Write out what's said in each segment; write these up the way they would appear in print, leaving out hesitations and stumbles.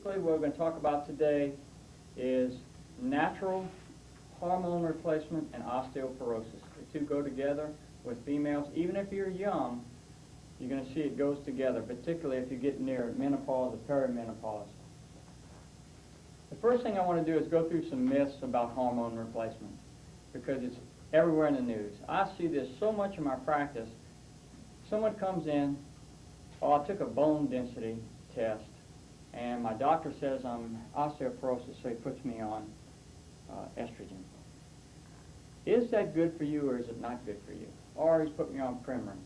basically what we're going to talk about today is natural hormone replacement and osteoporosis. The two go together with females. Even if you're young, you're going to see it goes together, particularly if you get near menopause or perimenopause. The first thing I want to do is go through some myths about hormone replacement because it's everywhere in the news. I see this so much in my practice. Someone comes in, oh, I took a bone density test, and my doctor says I'm osteoporosis, so he puts me on estrogen. Is that good for you, or is it not good for you? Or he's put me on Premarin.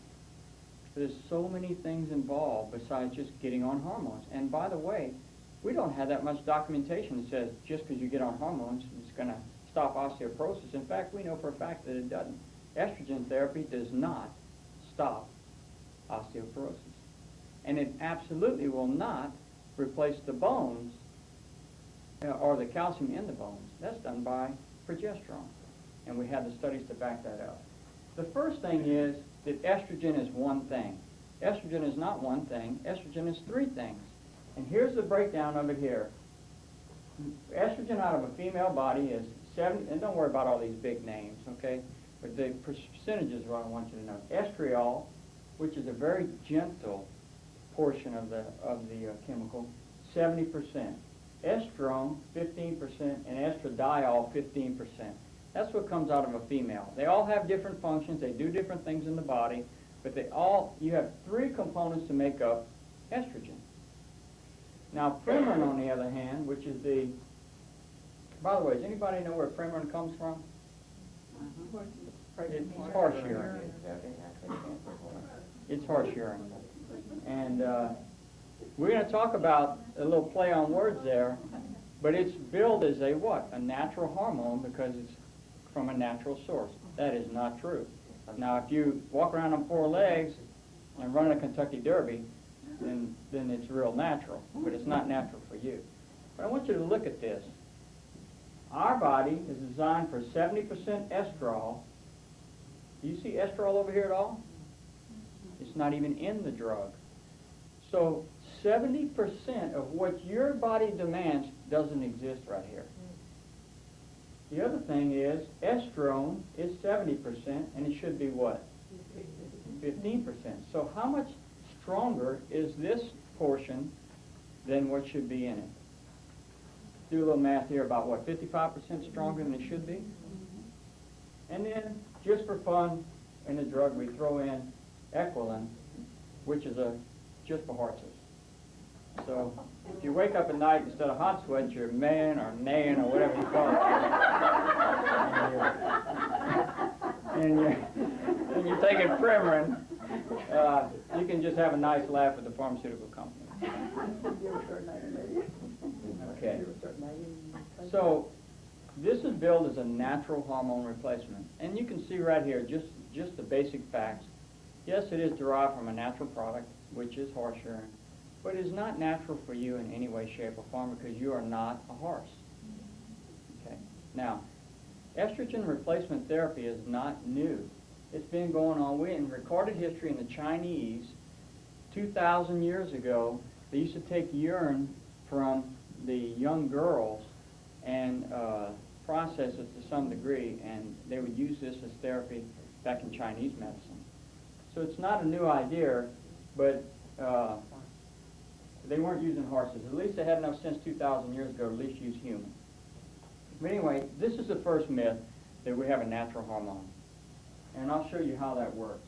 There's so many things involved besides just getting on hormones. And by the way, we don't have that much documentation that says just because you get on hormones, it's going to stop osteoporosis. In fact, we know for a fact that it doesn't. Estrogen therapy does not stop osteoporosis. And it absolutely will not replace the bones or the calcium in the bones. That's done by progesterone. And we have the studies to back that up. The first thing is that estrogen is one thing. Estrogen is not one thing. Estrogen is three things. And here's the breakdown of it here. Estrogen out of a female body is 70, and don't worry about all these big names, okay? But the percentages are what I want you to know. Estriol, which is a very gentle portion of the chemical, 70%. Estrone, 15%, and estradiol, 15%. That's what comes out of a female. They all have different functions. They do different things in the body, but you have three components to make up estrogen. Now, Premarin, on the other hand, which is by the way, does anybody know where Premarin comes from? It's horse urine. It's horse urine. And we're going to talk about a little play on words there, but it's billed as a what? A natural hormone because it's from a natural source. That is not true. Now, if you walk around on four legs and run a Kentucky Derby, then it's real natural, but it's not natural for you. But I want you to look at this. Our body is designed for 70% estrol. Do you see estrol over here at all? It's not even in the drug. So 70% of what your body demands doesn't exist right here. The other thing is estrone is 70%, and it should be what? 15%. So how much stronger is this portion than what should be in it? Do a little math here about what, 55% stronger than it should be? And then, just for fun, in the drug we throw in Equilin, which is just for horses. So if you wake up at night, instead of hot sweats, you're maying or neighing or whatever you call it. And you're taking Premarin, you can just have a nice laugh with the pharmaceutical company. Okay. So this is billed as a natural hormone replacement. And you can see right here just the basic facts. Yes, it is derived from a natural product, which is horse urine, but it is not natural for you in any way, shape, or form because you are not a horse. Okay. Now, estrogen replacement therapy is not new. It's been going on. In recorded history in the Chinese, 2,000 years ago, they used to take urine from the young girls and process it to some degree, and they would use this as therapy back in Chinese medicine. So it's not a new idea, but they weren't using horses. At least they had enough sense 2,000 years ago to at least use humans. But anyway, this is the first myth, that we have a natural hormone. And I'll show you how that works.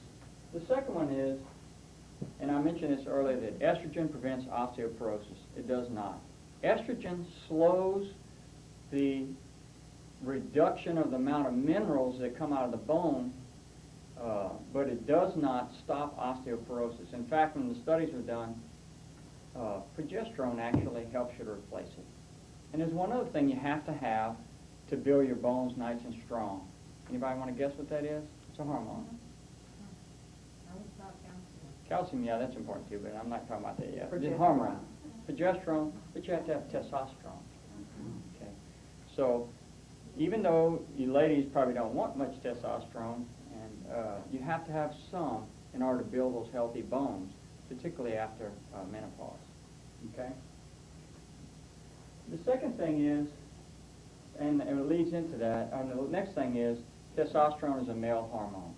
The second one is, and I mentioned this earlier, that estrogen prevents osteoporosis. It does not. Estrogen slows the reduction of the amount of minerals that come out of the bone, but it does not stop osteoporosis. In fact, when the studies were done, progesterone actually helps you to replace it. And there's one other thing you have to build your bones nice and strong. Anybody want to guess what that is? It's a hormone. Calcium, yeah, that's important too, but I'm not talking about that yet. It's hormone. Progesterone, but you have to have testosterone. Okay. So even though you ladies probably don't want much testosterone, and you have to have some in order to build those healthy bones, particularly after menopause. Okay? The second thing is, and it leads into that, the next thing is, testosterone is a male hormone.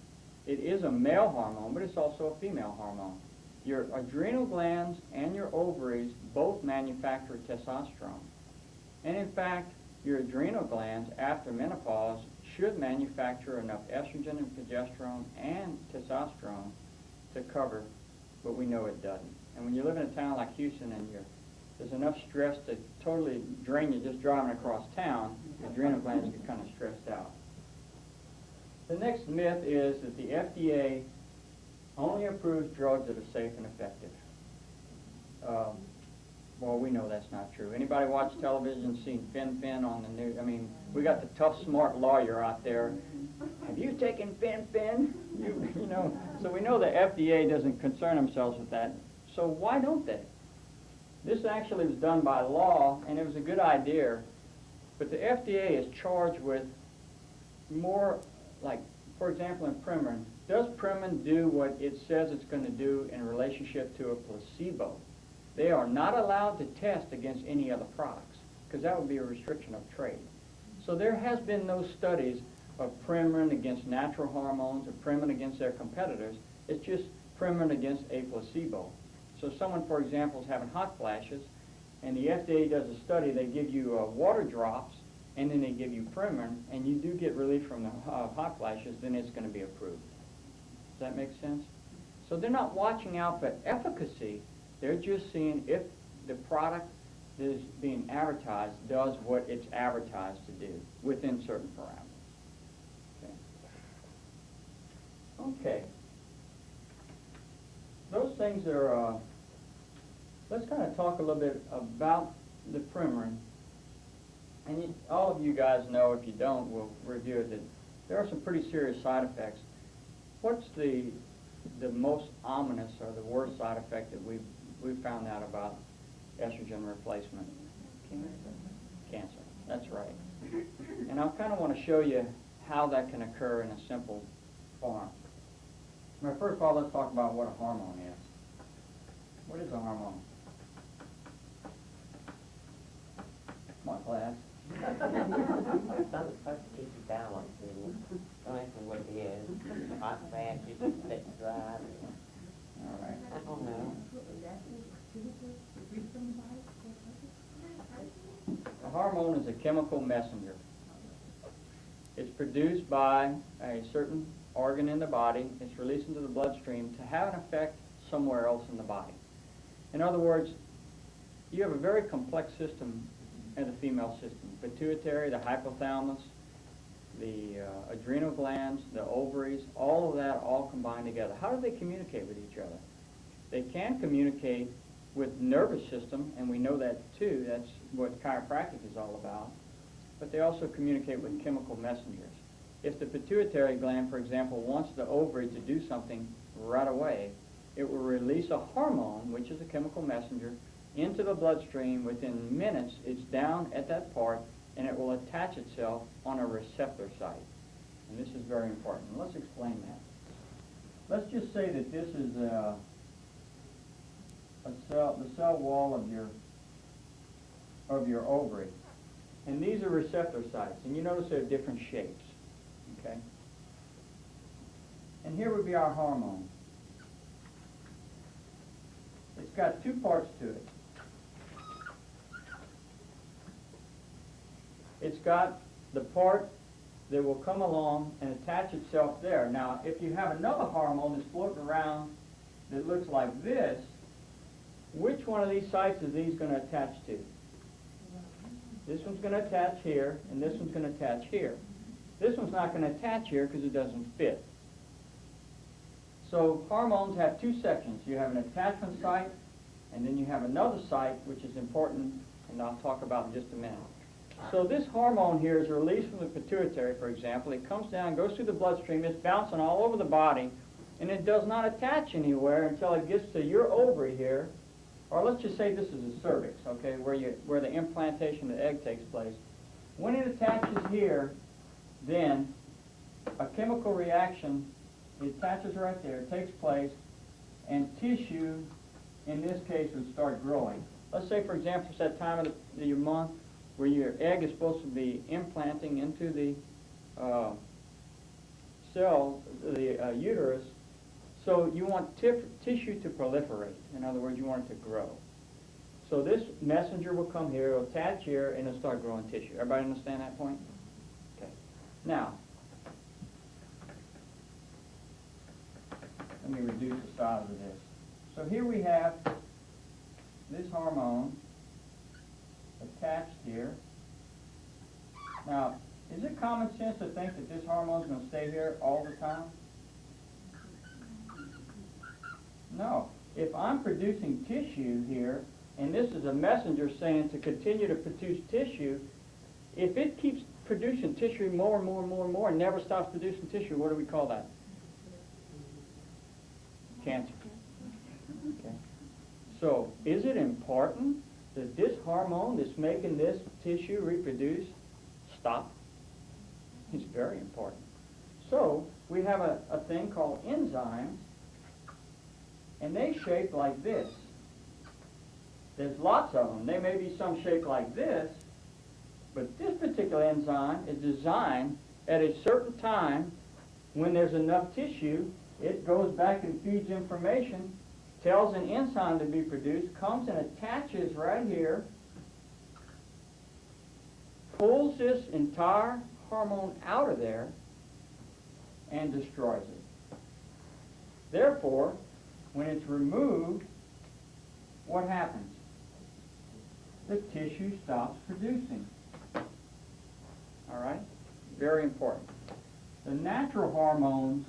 It is a male hormone, but it's also a female hormone. Your adrenal glands and your ovaries both manufacture testosterone. And in fact, your adrenal glands after menopause should manufacture enough estrogen and progesterone and testosterone to cover, but we know it doesn't. And when you live in a town like Houston and there's enough stress to totally drain you just driving across town, the adrenal glands get kind of stressed out. The next myth is that the FDA only approves drugs that are safe and effective. Well, we know that's not true. Anybody watch television, seen Fen-Phen on the news? I mean, we got the tough, smart lawyer out there. Have you taken Fen-Phen? You know, so we know the FDA doesn't concern themselves with that. So why don't they? This actually was done by law, and it was a good idea. But the FDA is charged with more, like, for example, in Premarin. Does Premarin do what it says it's going to do in relationship to a placebo? They are not allowed to test against any other products, because that would be a restriction of trade. So there has been no studies of Premarin against natural hormones or Premarin against their competitors. It's just Premarin against a placebo. So someone, for example, is having hot flashes, and the FDA does a study. They give you water drops, and then they give you Premarin, and you do get relief from the hot flashes, then it's going to be approved. Does that make sense? So they're not watching out for efficacy. They're just seeing if the product that is being advertised does what it's advertised to do within certain parameters. Okay. Those things are, let's kind of talk a little bit about the Premarin. And all of you guys know, if you don't, we'll review it, that there are some pretty serious side effects. What's the most ominous or the worst side effect that we've found out about estrogen replacement? Cancer. That's right. And I kind of want to show you how that can occur in a simple form. Now, first of all, let's talk about what a hormone is. What is a hormone? Come on, class. Something's supposed to keep you balanced, isn't it? Don't ask me what it is. Hot flashes, sex drive. All right. I don't know. A hormone is a chemical messenger. It's produced by a certain organ in the body. It's released into the bloodstream to have an effect somewhere else in the body. In other words, you have a very complex system in the female system. Pituitary, the hypothalamus, the adrenal glands, the ovaries, all of that all combined together. How do they communicate with each other? They can communicate with nervous system, and we know that too. That's what chiropractic is all about. But they also communicate with chemical messengers. If the pituitary gland, for example, wants the ovary to do something right away, it will release a hormone, which is a chemical messenger, into the bloodstream. Within minutes, it's down at that part, and it will attach itself on a receptor site. And this is very important. Let's explain that. Let's just say that this is the cell wall of your ovary. And these are receptor sites. And you notice they're different shapes. Okay? And here would be our hormone. It's got two parts to it. It's got the part that will come along and attach itself there. Now, if you have another hormone that's floating around that looks like this, which one of these sites is these going to attach to? This one's going to attach here, and this one's going to attach here. This one's not going to attach here because it doesn't fit. So hormones have two sections. You have an attachment site, and then you have another site, which is important, and I'll talk about in just a minute. So this hormone here is released from the pituitary, for example. It comes down, goes through the bloodstream, it's bouncing all over the body, and it does not attach anywhere until it gets to your ovary here, or let's just say this is a cervix, okay, where the implantation of the egg takes place. When it attaches here, then a chemical reaction, it attaches right there, takes place, and tissue, in this case, would start growing. let's say, for example, it's that time of your month where your egg is supposed to be implanting into the cell, the uterus, so you want tissue to proliferate. In other words, you want it to grow. So this messenger will come here, it'll attach here, and it'll start growing tissue. Everybody understand that point? Okay. Now, let me reduce the size of this. So here we have this hormone attached here. Now, is it common sense to think that this hormone is going to stay here all the time? No. If I'm producing tissue here, and this is a messenger saying to continue to produce tissue, if it keeps producing tissue more and more and more and more and never stops producing tissue, what do we call that? Cancer. Okay. So, is it important that this hormone that's making this tissue reproduce stop? It's very important. So, we have a thing called enzymes, and they shape like this. There's lots of them. There may be some shaped like this, but this particular enzyme is designed at a certain time when there's enough tissue, it goes back and feeds information, tells an enzyme to be produced, comes and attaches right here, pulls this entire hormone out of there, and destroys it. Therefore, when it's removed, what happens? The tissue stops producing. All right? Very important. The natural hormones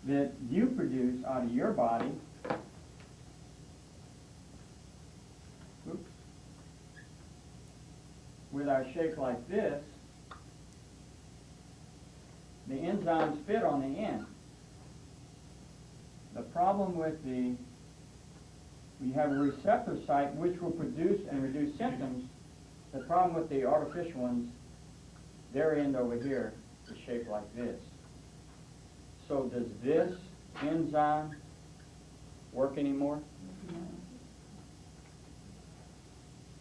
that you produce out of your body, oops, with our shape like this, the enzymes fit on the end. The problem with we have a receptor site which will produce and reduce symptoms. The problem with the artificial ones, their end over here is shaped like this. So does this enzyme work anymore? No.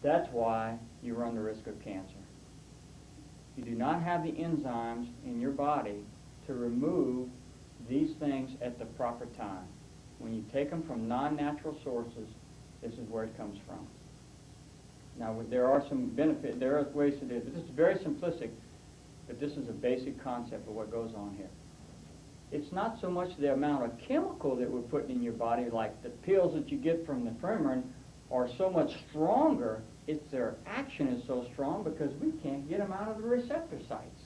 That's why you run the risk of cancer. You do not have the enzymes in your body to remove these things at the proper time. When you take them from non-natural sources, this is where it comes from. Now, there are some benefits, there are ways to do it, but this is very simplistic, but this is a basic concept of what goes on here. It's not so much the amount of chemical that we're putting in your body, like the pills that you get from the Premarin are so much stronger, it's their action is so strong because we can't get them out of the receptor sites.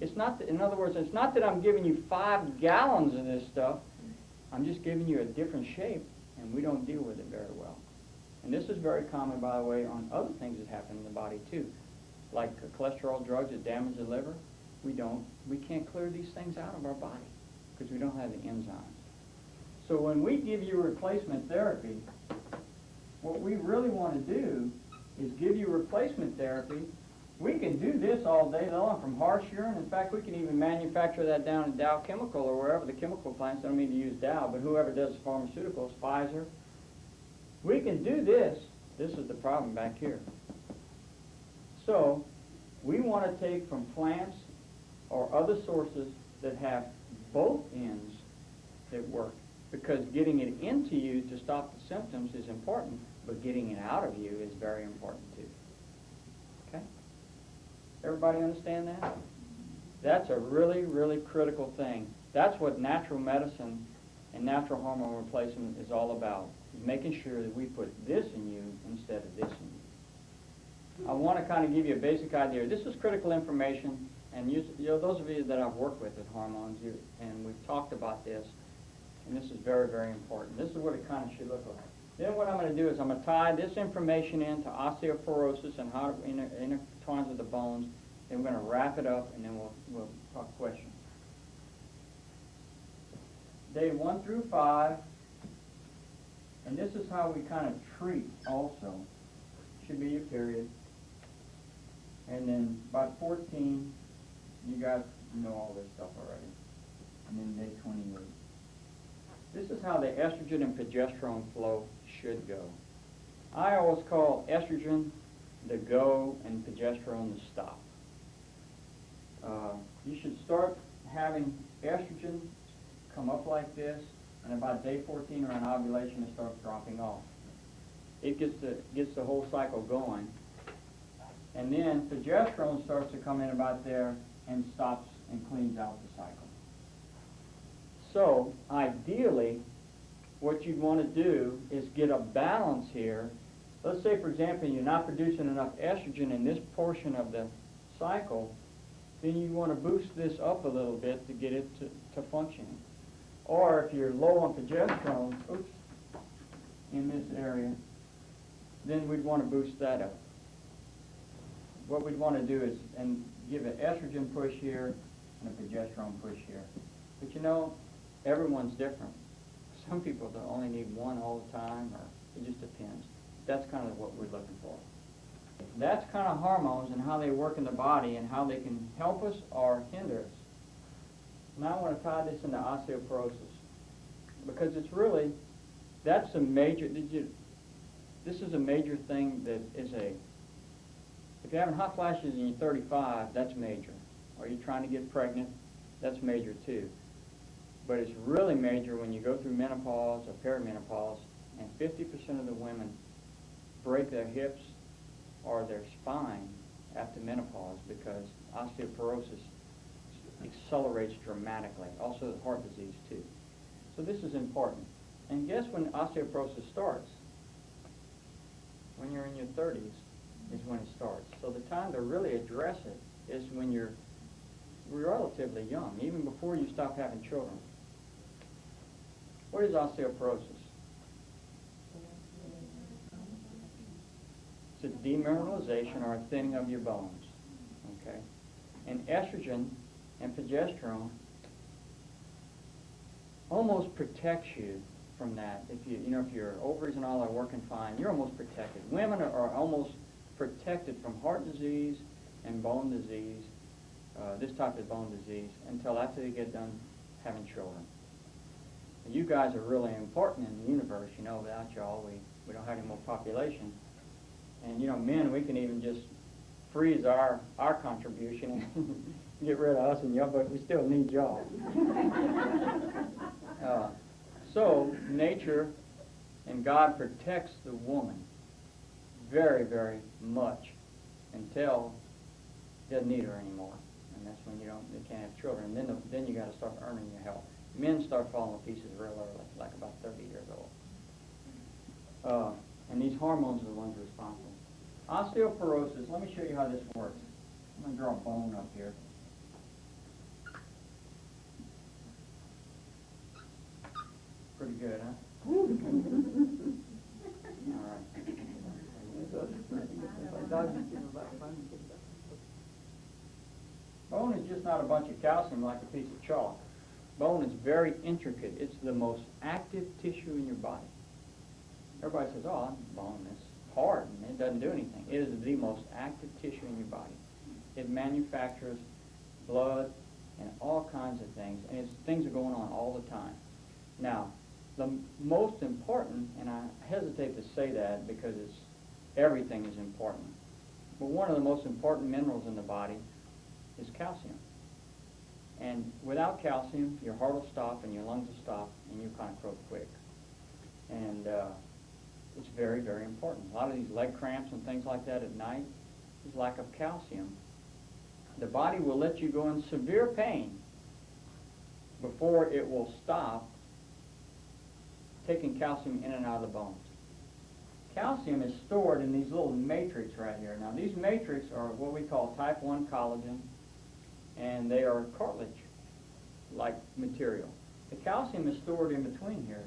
It's not, in other words, it's not that I'm giving you 5 gallons of this stuff. I'm just giving you a different shape, and we don't deal with it very well. And this is very common, by the way, on other things that happen in the body, too. Like cholesterol drugs that damage the liver. We can't clear these things out of our body because we don't have the enzymes. So when we give you replacement therapy, what we really want to do is give you replacement therapy. We can do this all day long from horse urine. In fact, we can even manufacture that down in Dow Chemical or wherever the chemical plants, I don't mean to use Dow, but whoever does pharmaceuticals, Pfizer. We can do this. This is the problem back here. So we want to take from plants or other sources that have both ends that work, because getting it into you to stop the symptoms is important, but getting it out of you is very important too. Okay? Everybody understand that? That's a really, really critical thing. That's what natural medicine and natural hormone replacement is all about, is making sure that we put this in you instead of this in you. I want to kind of give you a basic idea. This is critical information, and you know, those of you that I've worked with hormones, and we've talked about this, and this is very, very important. This is what it kind of should look like. Then what I'm going to do is I'm going to tie this information into osteoporosis and how it intertwines with the bones. Then we're going to wrap it up, and then we'll talk questions. Day 1 through 5, and this is how we kind of treat also. Should be your period. And then by 14, you guys know all this stuff already. And then day 28. This is how the estrogen and progesterone flow should go. I always call estrogen the go and progesterone the stop. You should start having estrogen come up like this, and about day 14 around ovulation it starts dropping off. It gets the whole cycle going. And then progesterone starts to come in about there and stops and cleans out the cycle. So ideally, what you'd want to do is get a balance here. Let's say, for example, you're not producing enough estrogen in this portion of the cycle, then you want to boost this up a little bit to get it to functioning. Or if you're low on progesterone, in this area, then we'd want to boost that up. What we'd want to do is give an estrogen push here and a progesterone push here. But you know, everyone's different. Some people don't only need one all the time, or it just depends. That's kind of what we're looking for. That's kind of hormones and how they work in the body and how they can help us or hinder us. Now I want to tie this into osteoporosis, because it's really, that's a major, this is a major thing that is if you're having hot flashes and you're 35, that's major. Or you're trying to get pregnant, that's major too. But it's really major when you go through menopause or perimenopause, and 50% of the women break their hips or their spine after menopause because osteoporosis accelerates dramatically. Also heart disease too. So this is important. And guess when osteoporosis starts? When you're in your 30s is when it starts. So the time to really address it is when you're relatively young, even before you stop having children. What is osteoporosis? It's a demineralization or a thinning of your bones. Okay? And estrogen and progesterone almost protects you from that. If your ovaries and all are working fine, you're almost protected. Women are almost protected from heart disease and bone disease, this type of bone disease, until after they get done having children. And you guys are really important in the universe. Without y'all, we don't have any more population. And men, we can even just freeze our contribution and get rid of us and y'all, but we still need y'all. So nature and God protects the woman very, very much until he doesn't need her anymore, and that's when they can't have children. And then you got to start earning your help. Men start falling to pieces real early, like about 30 years old. And these hormones are the ones responsible. Osteoporosis. Let me show you how this works. I'm going to draw a bone up here. Pretty good, huh? All right. Bone is just not a bunch of calcium like a piece of chalk. Bone is very intricate. It's the most active tissue in your body. Everybody says, oh, bone is hard and it doesn't do anything. It is the most active tissue in your body. It manufactures blood and all kinds of things, and things are going on all the time. Now, the most important, and I hesitate to say that because everything is important, but one of the most important minerals in the body is calcium. And without calcium, your heart will stop and your lungs will stop and you kind of croak quick. And it's very, very important. A lot of these leg cramps and things like that at night is lack of calcium. The body will let you go in severe pain before it will stop taking calcium in and out of the bones. Calcium is stored in these little matrix right here. Now these matrix are what we call type 1 collagen, and they are cartilage-like material. The calcium is stored in between here.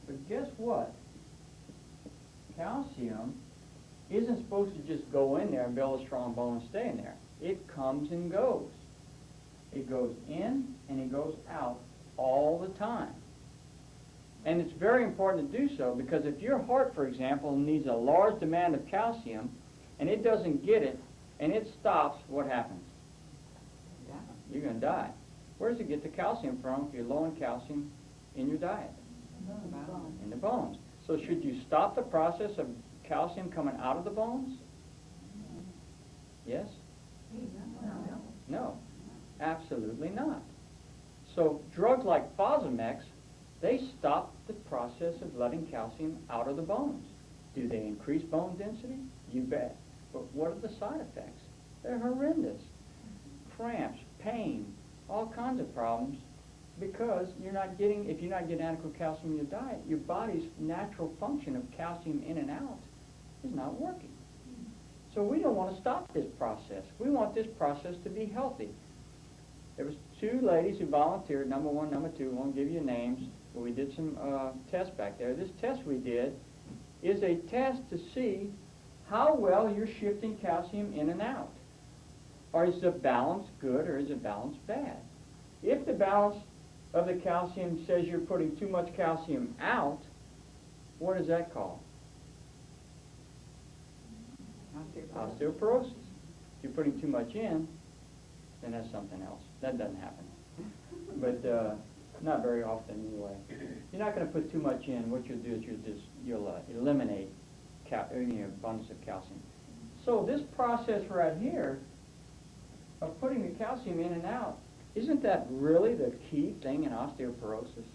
But guess what? Calcium isn't supposed to just go in there and build a strong bone and stay in there. It comes and goes. It goes in and it goes out all the time. And it's very important to do so because if your heart, for example, needs a large demand of calcium and it doesn't get it and it stops, what happens? You're going to die. Where does it get the calcium from if you're low in calcium in your diet? In the bones. So should you stop the process of calcium coming out of the bones? Yes? No, absolutely not. So drugs like Fosamax, they stop the process of letting calcium out of the bones. Do they increase bone density? You bet. But what are the side effects? They're horrendous. Cramps, pain, all kinds of problems, because if you're not getting adequate calcium in your diet, your body's natural function of calcium in and out is not working. So we don't want to stop this process. We want this process to be healthy. There was 2 ladies who volunteered, number 1, number 2, I won't give you names, but we did some tests back there. This test we did is a test to see how well you're shifting calcium in and out. Or is the balance good or is the balance bad? If the balance of the calcium says you're putting too much calcium out, what is that called? Osteoporosis. If you're putting too much in, then that's something else. That doesn't happen. But not very often anyway. You're not going to put too much in. What you'll do is you'll eliminate abundance of calcium. So this process right here of putting the calcium in and out, isn't that really the key thing in osteoporosis?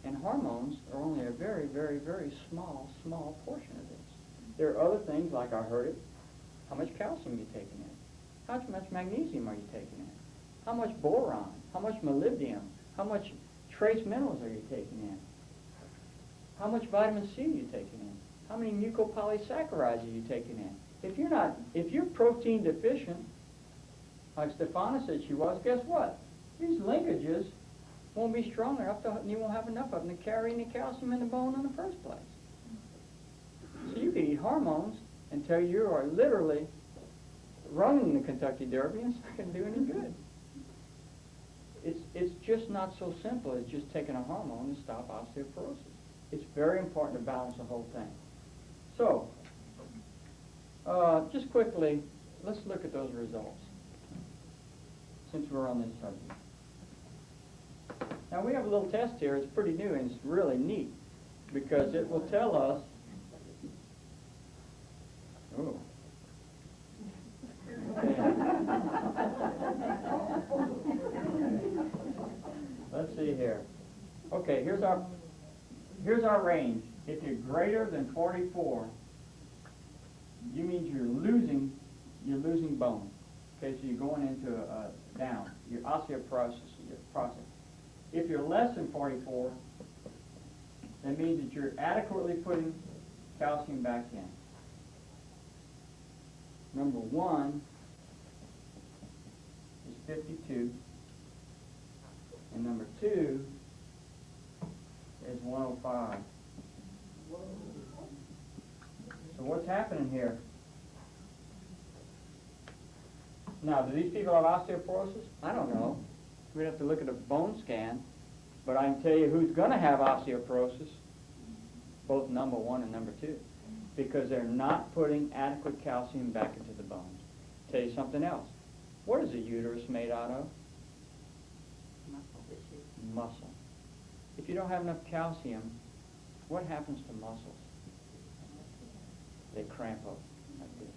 And hormones are only a very, very, very small portion of this. There are other things like I heard it. How much calcium you're taking in? How much magnesium are you taking in? How much boron? How much molybdenum? How much trace minerals are you taking in? How much vitamin C are you taking in? How many mucopolysaccharides are you taking in? If you're protein deficient, like Stefana said she was, guess what? These linkages won't be strong enough, you won't have enough of them to carry any calcium in the bone in the first place. So you can eat hormones until you are literally running the Kentucky Derby and it's not going to do any good. It's just not so simple as just taking a hormone to stop osteoporosis. It's very important to balance the whole thing. So, just quickly, let's look at those results, since we're on this subject. Now we have a little test here. It's pretty new and it's really neat because it will tell us. Oh. Let's see here. Okay, here's our range. If you're greater than 44, you mean you're losing bone. Okay, so you're going into down. Your osteoporosis process. If you're less than 44, that means that you're adequately putting calcium back in. Number 1 is 52, and number 2 is 105. So what's happening here? Now, do these people have osteoporosis? I don't know. We'd have to look at a bone scan, but I can tell you who's going to have osteoporosis, both number 1 and number 2, because they're not putting adequate calcium back into the bones. Tell you something else. What is a uterus made out of? Muscle tissue. Muscle. If you don't have enough calcium, what happens to muscles? They cramp up like this.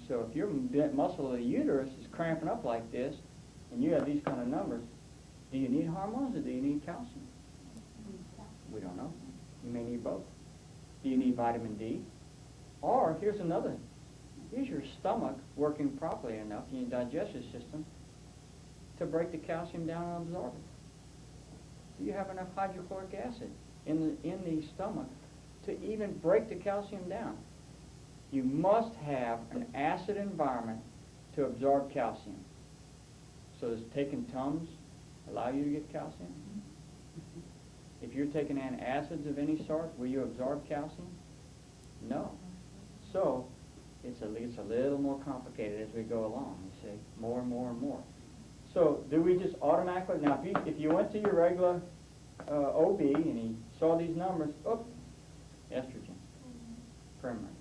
So if your muscle of the uterus is cramping up like this, and you have these kind of numbers, do you need hormones or do you need calcium? We don't know. You may need both. Do you need vitamin D? Or, here's another. Is your stomach working properly enough in your digestive system to break the calcium down and absorb it? Do you have enough hydrochloric acid in the stomach to even break the calcium down? You must have an acid environment to absorb calcium. So does taking Tums allow you to get calcium? If you're taking antacids of any sort, will you absorb calcium? No. So it's a little more complicated as we go along, you see, more and more and more. So do we just automatically, now if you went to your regular OB and he saw these numbers, estrogen, primary.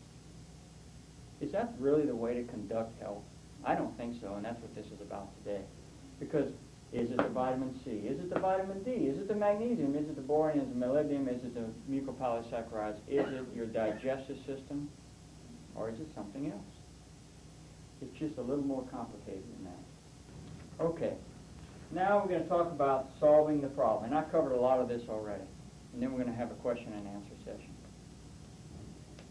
Is that really the way to conduct health? I don't think so, and that's what this is about today. Because Is it the vitamin C? Is it the vitamin D? Is it the magnesium? Is it the boron? Is it the molybdenum? Is it the mucopolysaccharides? Is it your digestive system? Or is it something else? It's just a little more complicated than that. Okay, now we're going to talk about solving the problem. And I covered a lot of this already. And then we're going to have a question and answer session.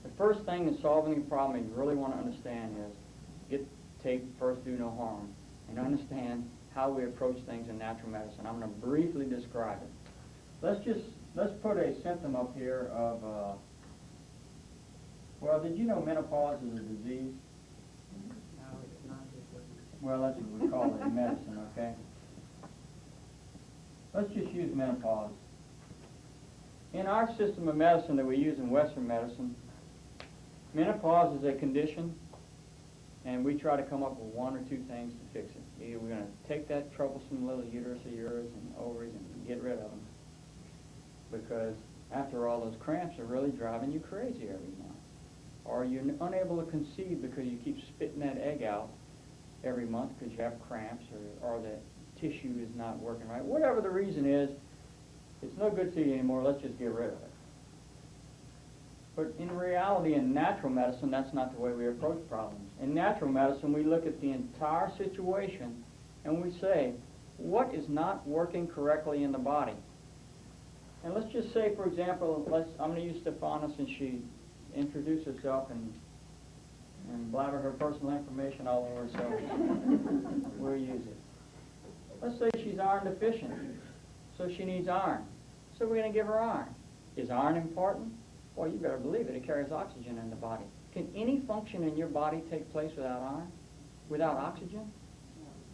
The first thing in solving the problem you really want to understand is take first, do no harm, and understand how we approach things in natural medicine. I'm going to briefly describe it. Let's put a symptom up here of, well, did you know menopause is a disease? No, it's not. Well, that's what we call it in medicine, okay? Let's just use menopause. In our system of medicine that we use in Western medicine, menopause is a condition, and we try to come up with one or two things to fix it. Either we're going to take that troublesome little uterus of yours and ovaries and get rid of them, because after all, those cramps are really driving you crazy every month. Or you're unable to conceive because you keep spitting that egg out every month because you have cramps, or the tissue is not working right. Whatever the reason is, it's no good to you anymore, let's just get rid of it. But in reality, in natural medicine, that's not the way we approach problems. In natural medicine, we look at the entire situation and we say, what is not working correctly in the body? And let's just say, for example, I'm going to use Stephanos, and she introduced herself and blabber her personal information all over, so we'll use it. Let's say she's iron deficient, so she needs iron. So we're going to give her iron. Is iron important? Well, you better believe it. It carries oxygen in the body. Can any function in your body take place without iron? Without oxygen?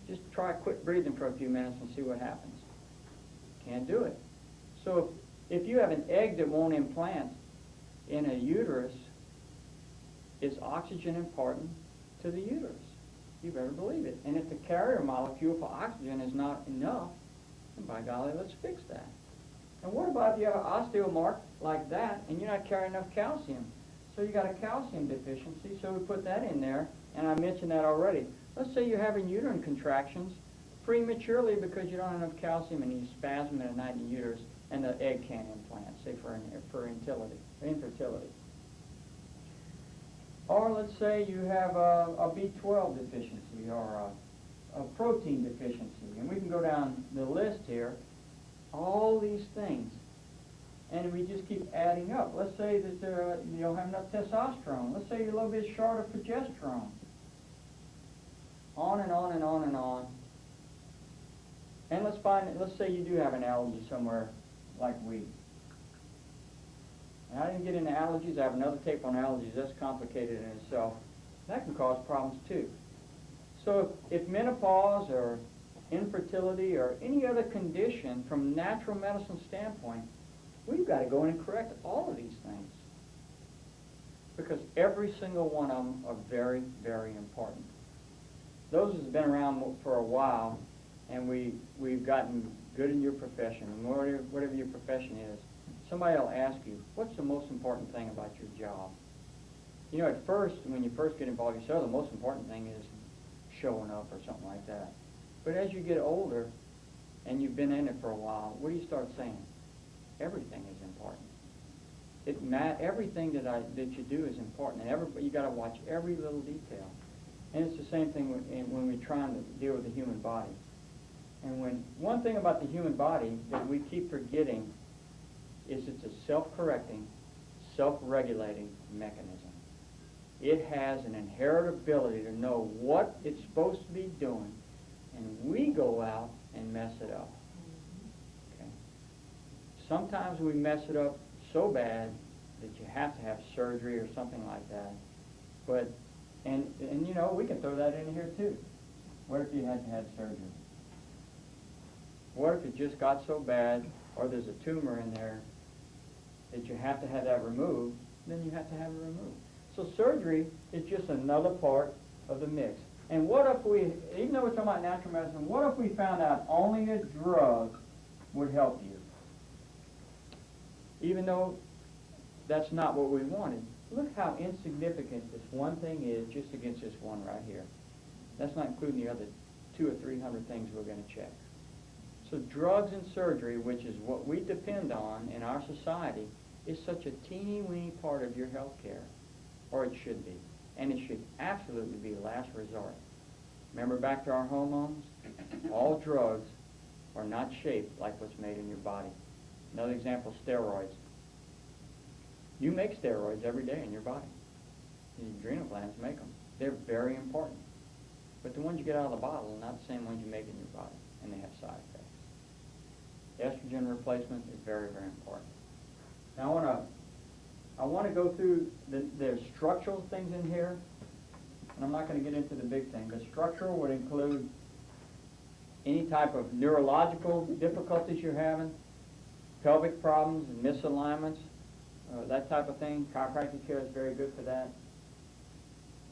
Just try quit breathing for a few minutes and see what happens. Can't do it. So if you have an egg that won't implant in a uterus, is oxygen important to the uterus? You better believe it. And if the carrier molecule for oxygen is not enough, then by golly, let's fix that. And what about if you have an osteomark like that and you're not carrying enough calcium? So you got a calcium deficiency, so we put that in there, and I mentioned that already. Let's say you're having uterine contractions prematurely because you don't have enough calcium and you spasm at night in the uterus and the egg can't implant, say for infertility. Or let's say you have a B12 deficiency or a protein deficiency, and we can go down the list here. All these things, and we just keep adding up. Let's say that you don't have enough testosterone. Let's say you're a little bit short of progesterone. On and on and on and on. And let's say you do have an allergy somewhere, like wheat. And I didn't get into allergies. I have another tape on allergies. That's complicated in itself. That can cause problems too. So if menopause or infertility or any other condition from natural medicine standpoint, we've got to go in and correct all of these things, because every single one of them are very, very important. Those who've been around for a while, and we've gotten good in your profession, and whatever your profession is, somebody will ask you, what's the most important thing about your job? You know, at first, when you first get involved, you say, oh, the most important thing is showing up or something like that. But as you get older and you've been in it for a while, what do you start saying? Everything is important. Everything that you do is important, and you got to watch every little detail. And it's the same thing when we're trying to deal with the human body. And one thing about the human body that we keep forgetting is it's a self-correcting, self-regulating mechanism. It has an inherent ability to know what it's supposed to be doing, and we go out and mess it up. Okay. Sometimes we mess it up so bad that you have to have surgery or something like that. But and you know, we can throw that in here too. What if you hadn't had surgery? What if it just got so bad, or there's a tumor in there that you have to have that removed? Then you have to have it removed. So surgery is just another part of the mix. And what if we, even though we're talking about natural medicine, what if we found out only a drug would help you? Even though that's not what we wanted. Look how insignificant this one thing is just against this one right here. That's not including the other 200 or 300 things we're going to check. So drugs and surgery, which is what we depend on in our society, is such a teeny-weeny part of your health care, or it should be. And it should absolutely be last resort. Remember back to our hormones? All drugs are not shaped like what's made in your body. Another example, steroids. You make steroids every day in your body. The adrenal glands make them. They're very important. But the ones you get out of the bottle are not the same ones you make in your body, and they have side effects. Estrogen replacement is very, very important. Now I want to go through the structural things in here, and I'm not going to get into the big thing. The structural would include any type of neurological difficulties you're having, pelvic problems and misalignments, that type of thing. Chiropractic care is very good for that.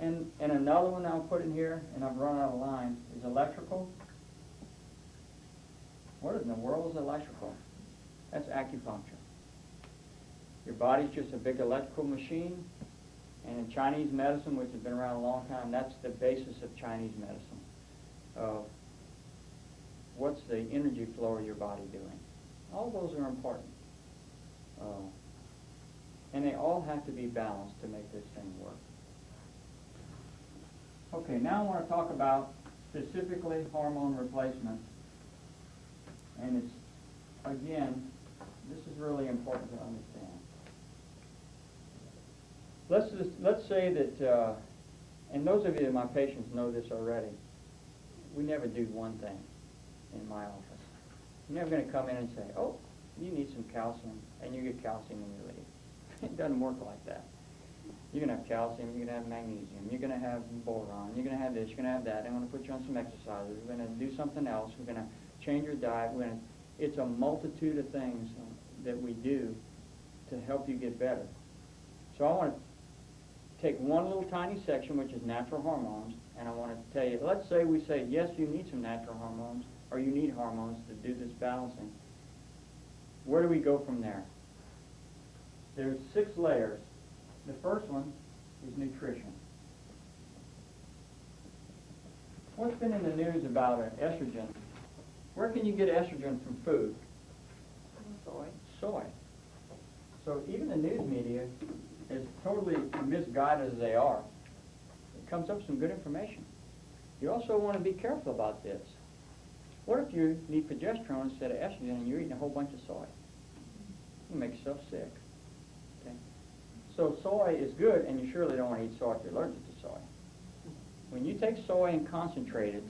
And another one I'll put in here, and I've run out of line, is electrical. What in the world is electrical? That's acupuncture. Your body's just a big electrical machine, and in Chinese medicine, which has been around a long time, that's the basis of Chinese medicine. What's the energy flow of your body doing? All those are important. And they all have to be balanced to make this thing work. Okay, now I want to talk about specifically hormone replacement. And it's, again, this is really important to understand. Let's say that, and those of you that are my patients know this already, we never do one thing in my office. You're never going to come in and say, oh, you need some calcium, and you get calcium and you leave. It doesn't work like that. You're going to have calcium, you're going to have magnesium, you're going to have boron, you're going to have this, you're going to have that. I'm going to put you on some exercises. We're going to do something else. We're going to change your diet. It's a multitude of things that we do to help you get better. So I want to take one little tiny section, which is natural hormones, and I want to tell you, let's say we say, yes, you need some natural hormones, or you need hormones to do this balancing. Where do we go from there? There's 6 layers. The first one is nutrition. What's been in the news about estrogen? Where can you get estrogen from food? Soy. Soy. So even the news media, as totally misguided as they are, it comes up with some good information. You also want to be careful about this. What if you need progesterone instead of estrogen and you're eating a whole bunch of soy? You make yourself sick. Okay? So soy is good, and you surely don't want to eat soy if you're allergic to soy. When you take soy and concentrate it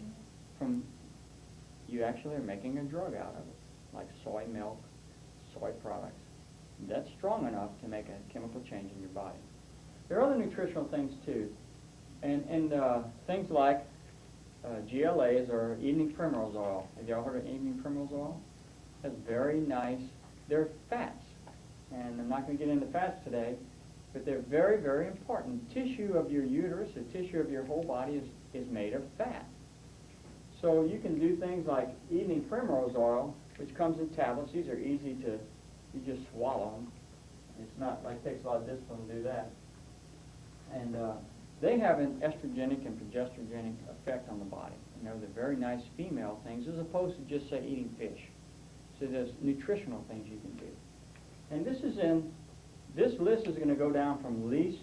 you actually are making a drug out of it, like soy milk, soy products. That's strong enough to make a chemical change in your body. There are other nutritional things too, and things like GLAs or evening primrose oil. Have y'all heard of evening primrose oil? That's very nice. They're fats, and I'm not going to get into fats today, but they're very, very important. Tissue of your uterus, the tissue of your whole body is made of fat. So you can do things like evening primrose oil, which comes in tablets. These are easy to, you just swallow them. It's not like it takes a lot of discipline to do that. And they have an estrogenic and progesterogenic effect on the body. You know, they're very nice female things as opposed to just, say, eating fish. So there's nutritional things you can do. And this list is going to go down from least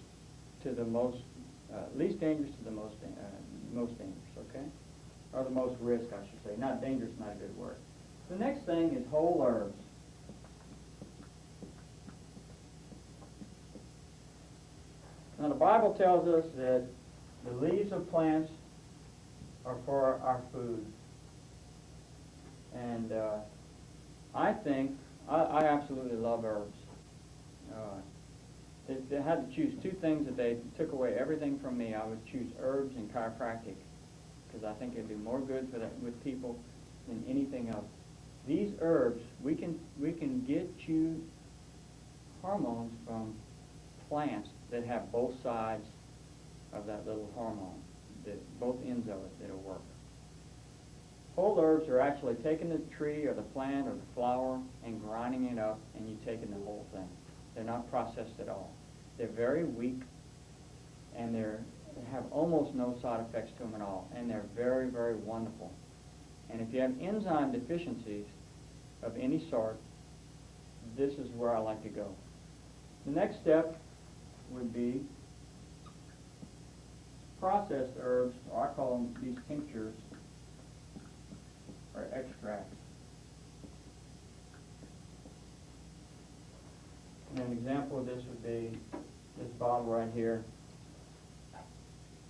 to the most, least dangerous to the most dangerous, okay? Or the most risk, I should say. Not dangerous, not a good word. The next thing is whole herbs. Now the Bible tells us that the leaves of plants are for our food. And I think, I absolutely love herbs. If they had to choose 2 things that they took away everything from me, I would choose herbs and chiropractic, because I think it'd do more good for with people than anything else. These herbs, we can get you hormones from plants that have both sides of that little hormone, both ends of it that'll work. Whole herbs are actually taking the tree or the plant or the flower and grinding it up, and you taking the whole thing. They're not processed at all. They're very weak, and they have almost no side effects to them at all, and they're very, very wonderful. And if you have enzyme deficiencies, of any sort, this is where I like to go. The next step would be processed herbs, or I call them these tinctures or extracts. And an example of this would be this bottle right here,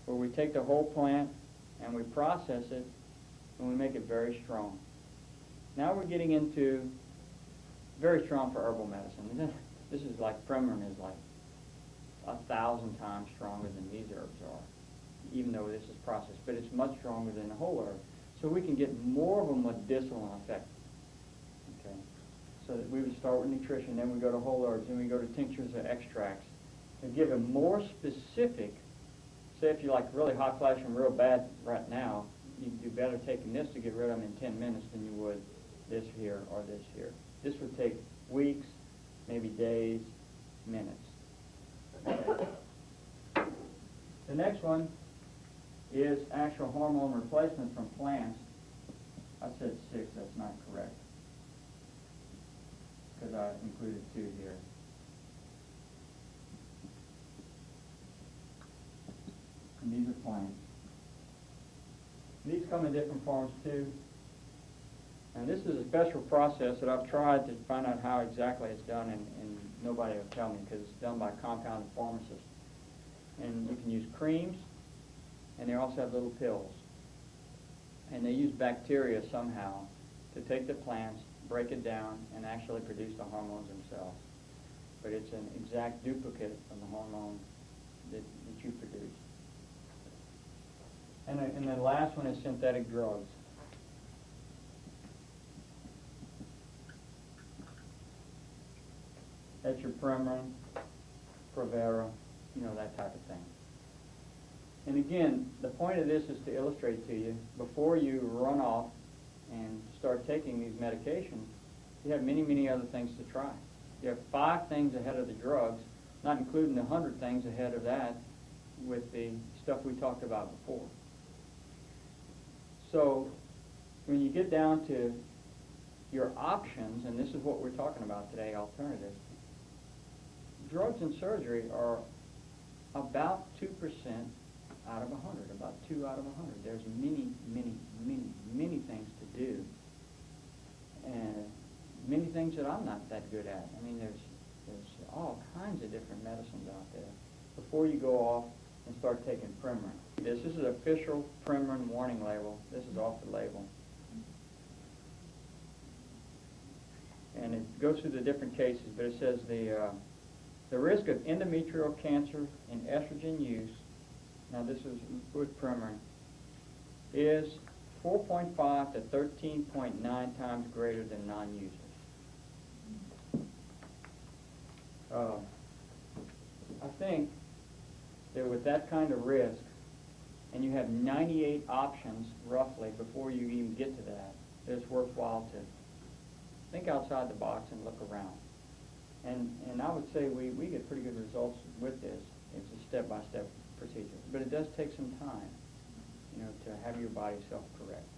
where we take the whole plant and we process it and we make it very strong. Now we're getting into very strong for herbal medicine. This is like Premarin is like 1,000 times stronger than these herbs are, even though this is processed, but it's much stronger than the whole herb. So we can get more of a medicinal effect. Okay, so that we would start with nutrition, then we go to whole herbs, then we go to tinctures or extracts to give a more specific. Say if you like really hot flash and real bad right now, you'd do better taking this to get rid of them in 10 minutes than you would this here or this here. This would take weeks, maybe days, minutes. Okay. The next one is actual hormone replacement from plants. I said 6, that's not correct, because I included 2 here. And these are plants. These come in different forms too. And this is a special process that I've tried to find out how exactly it's done, and nobody will tell me because it's done by compounded pharmacists. And you can use creams, and they also have little pills. And they use bacteria somehow to take the plants, break it down, and actually produce the hormones themselves. But it's an exact duplicate of the hormone that you produce. And the last one is synthetic drugs. That's your Premarin, Provera, that type of thing. And again, the point of this is to illustrate to you, before you run off and start taking these medications, you have many, many other things to try. You have 5 things ahead of the drugs, not including the 100 things ahead of that with the stuff we talked about before. So when you get down to your options, and this is what we're talking about today, alternatives, drugs and surgery are about 2% out of 100, about 2 out of 100. There's many, many, many, many things to do, and many things that I'm not that good at. I mean, there's all kinds of different medicines out there before you go off and start taking Premarin. This is an official Premarin warning label. This is off the label. And it goes through the different cases, but it says the risk of endometrial cancer in estrogen use, now this is with Premarin, is 4.5 to 13.9 times greater than non-users. I think that with that kind of risk, and you have 98 options roughly before you even get to that, it's worthwhile to think outside the box and look around. And I would say we get pretty good results with this. It's a step-by-step procedure. But it does take some time, to have your body self-correct.